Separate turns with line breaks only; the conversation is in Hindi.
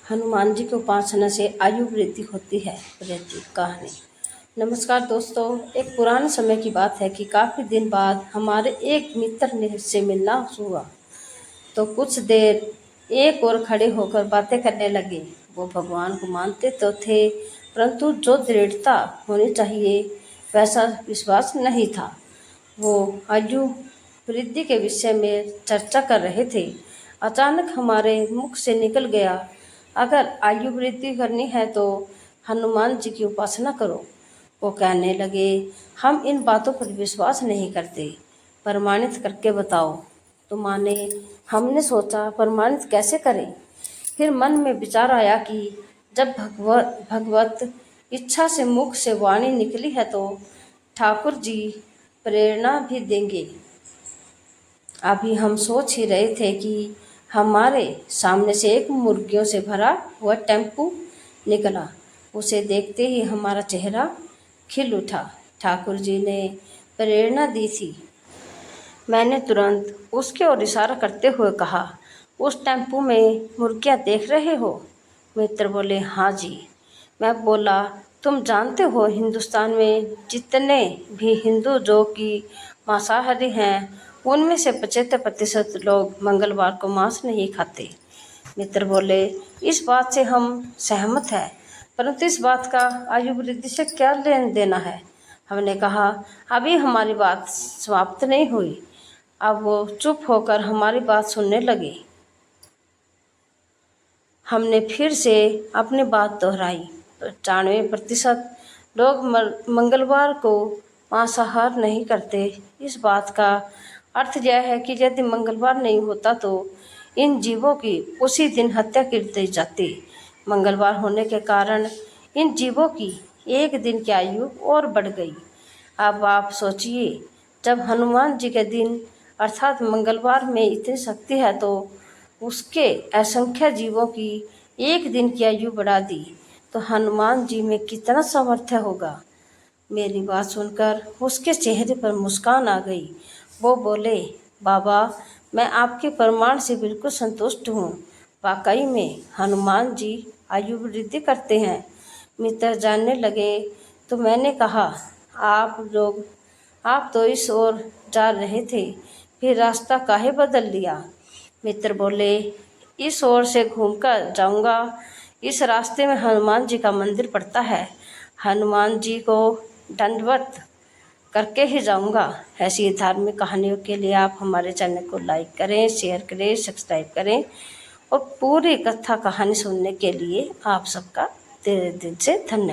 हनुमान जी की उपासना से आयु वृद्धि होती है। वृद्धि कहानी। नमस्कार दोस्तों, एक पुराने समय की बात है कि काफ़ी दिन बाद हमारे एक मित्र ने से मिलना हुआ। तो कुछ देर एक और खड़े होकर बातें करने लगे। वो भगवान को मानते तो थे, परंतु जो दृढ़ता होनी चाहिए वैसा विश्वास नहीं था। वो आयु वृद्धि के विषय में चर्चा कर रहे थे। अचानक हमारे मुख से निकल गया, अगर आयु वृद्धि करनी है तो हनुमान जी की उपासना करो। वो कहने लगे, हम इन बातों पर विश्वास नहीं करते, प्रमाणित करके बताओ। तो माने, हमने सोचा प्रमाणित कैसे करें। फिर मन में विचार आया कि जब भगवत इच्छा से मुख से वाणी निकली है तो ठाकुर जी प्रेरणा भी देंगे। अभी हम सोच ही रहे थे कि हमारे सामने से एक मुर्गियों से भरा हुआ टेम्पू निकला। उसे देखते ही हमारा चेहरा खिल उठा। ठाकुर जी ने प्रेरणा दी थी। मैंने तुरंत उसकी ओर इशारा करते हुए कहा, उस टेम्पू में मुर्गियाँ देख रहे हो? मित्र बोले, हाँ जी। मैं बोला, तुम जानते हो हिंदुस्तान में जितने भी हिंदू जो कि मांसाहारी हैं, उनमें से 75% लोग मंगलवार को मांस नहीं खाते। मित्र बोले, इस बात से हम सहमत हैं, परंतु इस बात का आयु वृद्धि से क्या लेन देना है? हमने कहा, अभी हमारी बात समाप्त नहीं हुई। अब वो चुप होकर हमारी बात सुनने लगे। हमने फिर से अपनी बात दोहराई। 95% लोग मंगलवार को मांसाहार नहीं करते। इस बात का अर्थ यह है कि यदि मंगलवार नहीं होता तो इन जीवों की उसी दिन हत्या कर दी जाती। मंगलवार होने के कारण इन जीवों की एक दिन की आयु और बढ़ गई। अब आप सोचिए, जब हनुमान जी के दिन अर्थात मंगलवार में इतनी शक्ति है तो उसके असंख्य जीवों की एक दिन की आयु बढ़ा दी, तो हनुमान जी में कितना सामर्थ्य होगा। मेरी बात सुनकर उसके चेहरे पर मुस्कान आ गई। वो बोले, बाबा, मैं आपके प्रमाण से बिल्कुल संतुष्ट हूँ। वाकई में हनुमान जी आयु वृद्धि करते हैं। मित्र जानने लगे तो मैंने कहा, आप तो इस ओर जा रहे थे, फिर रास्ता काहे बदल लिया? मित्र बोले, इस ओर से घूमकर जाऊंगा। इस रास्ते में हनुमान जी का मंदिर पड़ता है। हनुमान जी को दंडवत करके ही जाऊंगा। ऐसी धार्मिक कहानियों के लिए आप हमारे चैनल को लाइक करें, शेयर करें, सब्सक्राइब करें और पूरी कथा कहानी सुनने के लिए आप सबका दिल से धन्यवाद।